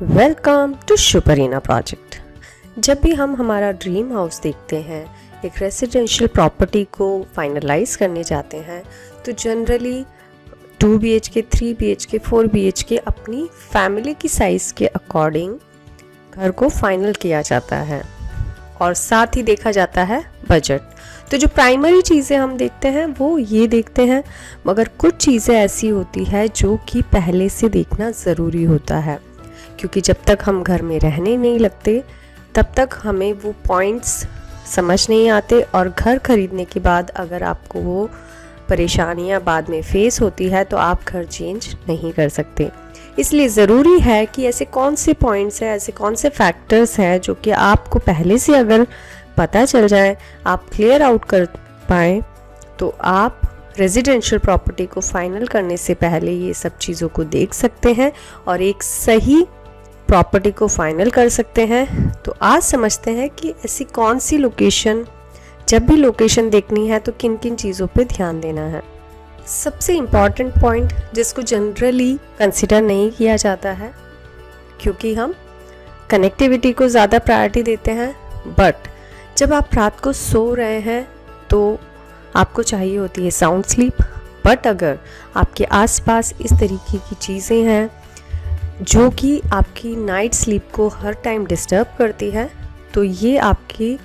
Welcome to शुपरीना project. जब भी हम हमारा ड्रीम हाउस देखते हैं, एक रेसिडेंशियल प्रॉपर्टी को फाइनलाइज करने जाते हैं, तो जनरली 2 BHK, 3 BHK, 4 BHK अपनी फैमिली की साइज़ के अकॉर्डिंग घर को फाइनल किया जाता है और साथ ही देखा जाता है बजट। तो जो प्राइमरी चीज़ें हम देखते हैं वो ये देखते हैं, मगर कुछ चीज़ें ऐसी होती है जो कि पहले से देखना ज़रूरी होता है, क्योंकि जब तक हम घर में रहने नहीं लगते तब तक हमें वो पॉइंट्स समझ नहीं आते, और घर खरीदने के बाद अगर आपको वो परेशानियां बाद में फेस होती है तो आप घर चेंज नहीं कर सकते। इसलिए ज़रूरी है कि ऐसे कौन से पॉइंट्स हैं, ऐसे कौन से फैक्टर्स हैं जो कि आपको पहले से अगर पता चल जाए, आप क्लियर आउट कर पाएँ, तो आप रेजिडेंशियल प्रॉपर्टी को फाइनल करने से पहले ये सब चीज़ों को देख सकते हैं और एक सही प्रॉपर्टी को फाइनल कर सकते हैं। तो आज समझते हैं कि ऐसी कौन सी लोकेशन, जब भी लोकेशन देखनी है तो किन किन चीज़ों पे ध्यान देना है। सबसे इम्पॉर्टेंट पॉइंट जिसको जनरली कंसिडर नहीं किया जाता है, क्योंकि हम कनेक्टिविटी को ज़्यादा प्रायोरिटी देते हैं, बट जब आप रात को सो रहे हैं तो आपको चाहिए होती है साउंड स्लीप। बट अगर आपके आसपास इस तरीके की चीज़ें हैं जो कि आपकी नाइट स्लीप को हर टाइम डिस्टर्ब करती है, तो ये आपकी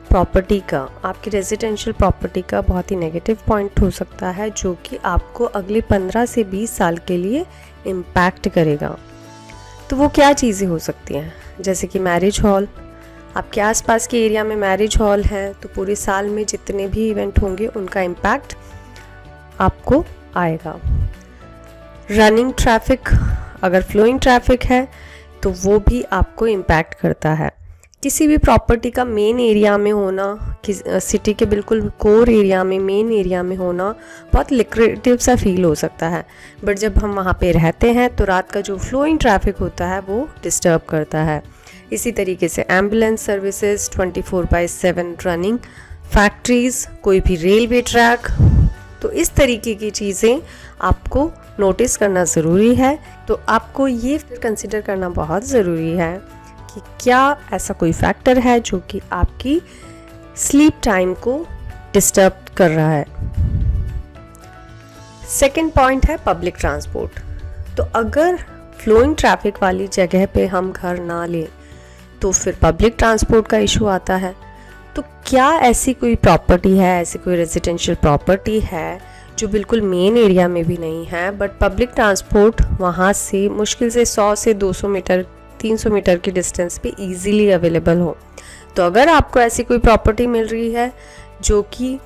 प्रॉपर्टी का, आपकी रेजिडेंशियल प्रॉपर्टी का बहुत ही नेगेटिव पॉइंट हो सकता है, जो कि आपको अगले 15 से 20 साल के लिए इम्पैक्ट करेगा। तो वो क्या चीज़ें हो सकती हैं? जैसे कि मैरिज हॉल। आपके आसपास के एरिया में मैरिज हॉल है तो पूरे साल में जितने भी इवेंट होंगे उनका इम्पैक्ट आपको आएगा। रनिंग ट्रैफिक, अगर फ्लोइंग ट्रैफिक है तो वो भी आपको इम्पैक्ट करता है। किसी भी प्रॉपर्टी का मेन एरिया में होना, सिटी के बिल्कुल कोर एरिया में, मेन एरिया में होना बहुत लिक्रेटिव सा फील हो सकता है, बट जब हम वहाँ पे रहते हैं तो रात का जो फ्लोइंग ट्रैफिक होता है वो डिस्टर्ब करता है। इसी तरीके से एम्बुलेंस सर्विसेज 24/7 रनिंग, फैक्ट्रीज़, कोई भी रेलवे ट्रैक, तो इस तरीके की चीज़ें आपको नोटिस करना ज़रूरी है। तो आपको ये फिर कंसिडर करना बहुत ज़रूरी है कि क्या ऐसा कोई फैक्टर है जो कि आपकी स्लीप टाइम को डिस्टर्ब कर रहा है। सेकंड पॉइंट है पब्लिक ट्रांसपोर्ट। तो अगर फ्लोइंग ट्रैफिक वाली जगह पे हम घर ना लें तो फिर पब्लिक ट्रांसपोर्ट का इशू आता है। तो क्या ऐसी कोई प्रॉपर्टी है, ऐसी कोई रेजिडेंशियल प्रॉपर्टी है जो बिल्कुल मेन एरिया में भी नहीं है, बट पब्लिक ट्रांसपोर्ट वहाँ से मुश्किल से 100 से 200 मीटर, 300 मीटर की डिस्टेंस पे इजीली अवेलेबल हो? तो अगर आपको ऐसी कोई प्रॉपर्टी मिल रही है जो कि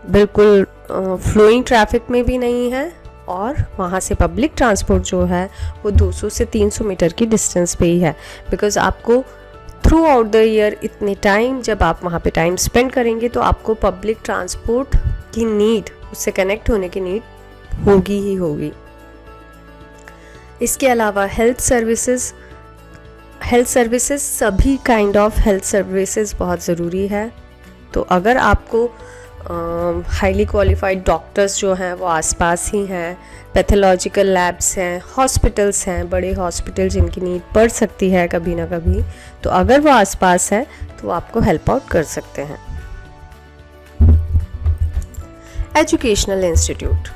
बिल्कुल फ्लोइंग ट्रैफिक में भी नहीं है और वहाँ से पब्लिक ट्रांसपोर्ट जो है वो 200 से 300 मीटर की डिस्टेंस पे ही है, बिकॉज़ आपको थ्रू आउट द ईयर इतने टाइम जब आप वहाँ पे टाइम स्पेंड करेंगे तो आपको पब्लिक ट्रांसपोर्ट की नीड, उससे कनेक्ट होने की नीड होगी ही होगी। इसके अलावा हेल्थ सर्विसेज, सभी काइंड ऑफ हेल्थ सर्विसेज बहुत ज़रूरी है। तो अगर आपको हाईली क्वालिफाइड डॉक्टर्स जो हैं वो आसपास ही हैं, पैथोलॉजिकल लैब्स हैं, हॉस्पिटल्स हैं, बड़े हॉस्पिटल जिनकी नीड पड़ सकती है कभी ना कभी, तो अगर वो आसपास है तो वो आपको हेल्प आउट कर सकते हैं। एजुकेशनल इंस्टीट्यूट,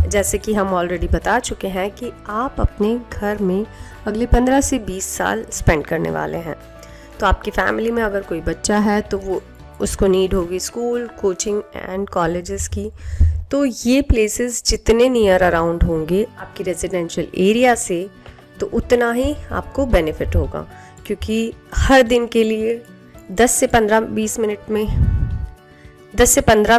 जैसे कि हम ऑलरेडी बता चुके हैं कि आप अपने घर में अगले 15 से 20 साल स्पेंड करने वाले हैं। तो आपकी फैमिली में अगर कोई बच्चा है तो वो उसको नीड होगी स्कूल, कोचिंग एंड कॉलेजेस की। तो ये प्लेसेस जितने नियर अराउंड होंगे आपकी रेजिडेंशियल एरिया से, तो उतना ही आपको बेनिफिट होगा, क्योंकि हर दिन के लिए 10 से 15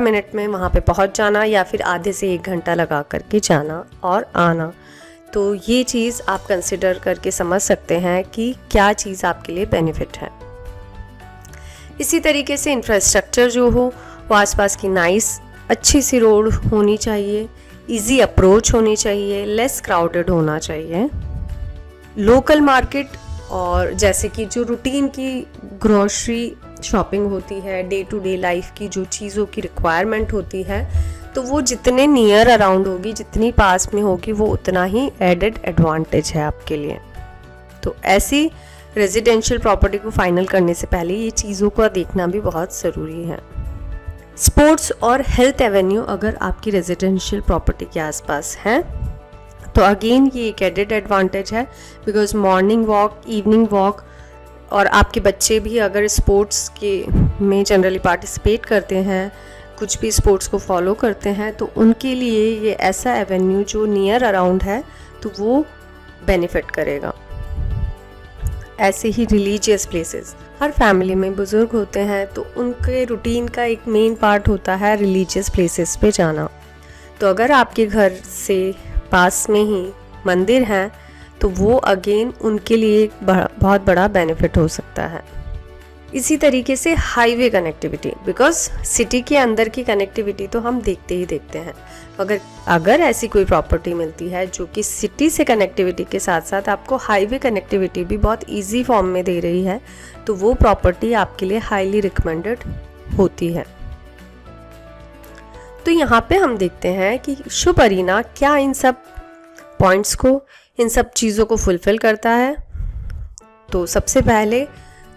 मिनट में वहाँ पे पहुँच जाना, या फिर आधे से 1 घंटा लगा करके जाना और आना, तो ये चीज़ आप कंसिडर करके समझ सकते हैं कि क्या चीज़ आपके लिए बेनिफिट है। इसी तरीके से इंफ्रास्ट्रक्चर जो हो वो आसपास की नाइस अच्छी सी रोड होनी चाहिए, इजी अप्रोच होनी चाहिए, लेस क्राउडेड होना चाहिए। लोकल मार्केट, और जैसे कि जो रूटीन की ग्रोसरी शॉपिंग होती है, डे टू डे लाइफ की जो चीज़ों की रिक्वायरमेंट होती है, तो वो जितने नियर अराउंड होगी, जितनी पास में होगी, वो उतना ही एडेड एडवांटेज है आपके लिए। तो ऐसी रेजिडेंशियल प्रॉपर्टी को फाइनल करने से पहले ये चीज़ों का देखना भी बहुत ज़रूरी है। स्पोर्ट्स और हेल्थ एवेन्यू अगर आपकी रेजिडेंशियल प्रॉपर्टी के आसपास है तो अगेन ये एक एडेड एडवांटेज है, because morning walk, evening walk, और आपके बच्चे भी अगर स्पोर्ट्स के में जनरली पार्टिसिपेट करते हैं, कुछ भी स्पोर्ट्स को फॉलो करते हैं, तो उनके लिए ये ऐसा एवेन्यू जो नियर अराउंड है तो वो बेनिफिट करेगा। ऐसे ही रिलीजियस प्लेसेस, हर फैमिली में बुज़ुर्ग होते हैं तो उनके रूटीन का एक मेन पार्ट होता है रिलीजियस प्लेसेस पे जाना। तो अगर आपके घर से पास में ही मंदिर हैं तो वो अगेन उनके लिए एक बहुत बड़ा बेनिफिट हो सकता है। इसी तरीके से हाईवे कनेक्टिविटी, बिकॉज सिटी के अंदर की कनेक्टिविटी तो हम देखते ही देखते हैं, अगर ऐसी कोई प्रॉपर्टी मिलती है जो कि सिटी से कनेक्टिविटी के साथ साथ आपको हाईवे कनेक्टिविटी भी बहुत इजी फॉर्म में दे रही है, तो वो प्रॉपर्टी आपके लिए हाईली रिकमेंडेड होती है। तो यहाँ पे हम देखते हैं कि शुभ अरीना क्या इन सब पॉइंट्स को, इन सब चीज़ों को फुलफिल करता है। तो सबसे पहले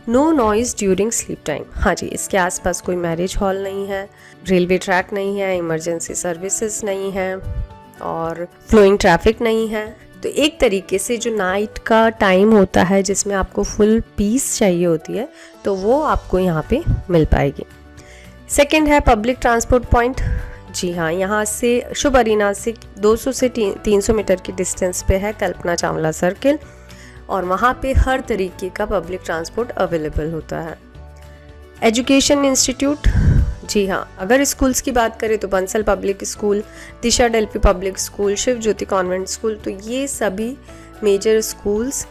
no noise during sleep time. हाँ जी, इसके आसपास कोई मैरिज हॉल नहीं है, रेलवे ट्रैक नहीं है, इमरजेंसी सर्विसेज नहीं है और फ्लोइंग ट्रैफिक नहीं है। तो एक तरीके से जो नाइट का टाइम होता है जिसमें आपको फुल पीस चाहिए होती है, तो वो आपको यहाँ पे मिल पाएगी। सेकेंड है पब्लिक ट्रांसपोर्ट पॉइंट। जी हाँ, यहाँ से शुभ अरीना से 200 से 300 मीटर की डिस्टेंस पे है कल्पना चावला सर्किल, और वहाँ पे हर तरीके का पब्लिक ट्रांसपोर्ट अवेलेबल होता है। एजुकेशन इंस्टीट्यूट, जी हाँ, अगर स्कूल्स की बात करें तो बंसल पब्लिक स्कूल, दिशा डेल्फी पब्लिक स्कूल, शिव ज्योति कॉन्वेंट स्कूल, तो ये सभी मेजर स्कूल्स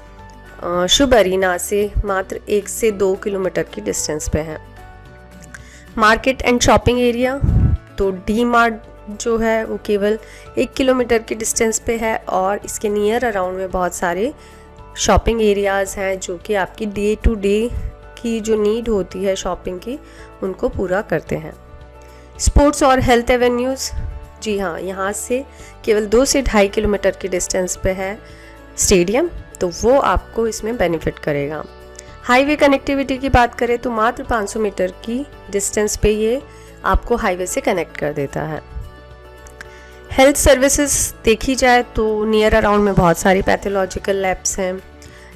शुभ अरीना से मात्र 1 से 2 किलोमीटर की डिस्टेंस पे हैं। मार्केट एंड शॉपिंग एरिया, तो डी मार्ट जो है वो केवल 1 किलोमीटर की डिस्टेंस पे है और इसके नियर अराउंड में बहुत सारे शॉपिंग एरियाज़ हैं जो कि आपकी डे टू डे की जो नीड होती है शॉपिंग की, उनको पूरा करते हैं। स्पोर्ट्स और हेल्थ एवेन्यूज़, जी हाँ, यहाँ से केवल 2 से 2.5 किलोमीटर की डिस्टेंस पे है स्टेडियम, तो वो आपको इसमें बेनिफिट करेगा। हाईवे कनेक्टिविटी की बात करें तो मात्र 500 मीटर की डिस्टेंस पे ये आपको हाईवे से कनेक्ट कर देता है। हेल्थ सर्विसेज देखी जाए तो नियर अराउंड में बहुत सारी पैथोलॉजिकल लैब्स हैं,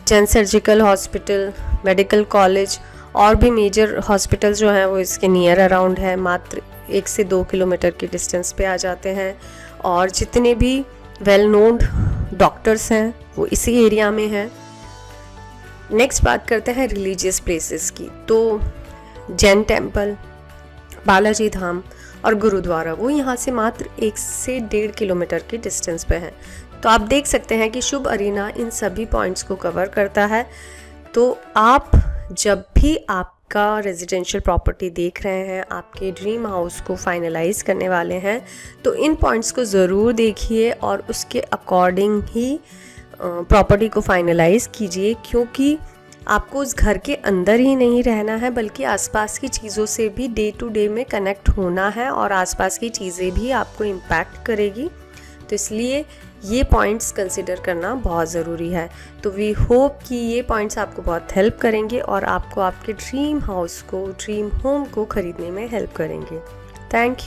Jain surgical hospital, medical college और भी मेजर हॉस्पिटल जो हैं वो इसके नियर अराउंड है, मात्र 1 से 2 किलोमीटर की डिस्टेंस पे आ जाते हैं। और जितने भी वेल नोन डॉक्टर्स हैं वो इसी एरिया में हैं। नेक्स्ट बात करते हैं रिलीजियस प्लेसेस की, तो जैन टेम्पल, बालाजी धाम और गुरुद्वारा, वो यहाँ से मात्र 1 से 1.5 किलोमीटर की डिस्टेंस पे है। तो आप देख सकते हैं कि शुभ अरीना इन सभी पॉइंट्स को कवर करता है। तो आप जब भी आपका रेजिडेंशियल प्रॉपर्टी देख रहे हैं, आपके ड्रीम हाउस को फाइनलाइज करने वाले हैं, तो इन पॉइंट्स को ज़रूर देखिए और उसके अकॉर्डिंग ही प्रॉपर्टी को फाइनलाइज कीजिए, क्योंकि आपको उस घर के अंदर ही नहीं रहना है बल्कि आसपास की चीज़ों से भी डे टू डे में कनेक्ट होना है और आसपास की चीज़ें भी आपको इम्पैक्ट करेगी। तो इसलिए ये पॉइंट्स कंसिडर करना बहुत ज़रूरी है। तो वी होप कि ये पॉइंट्स आपको बहुत हेल्प करेंगे और आपको आपके ड्रीम हाउस को, ड्रीम होम को ख़रीदने में हेल्प करेंगे। Thank you.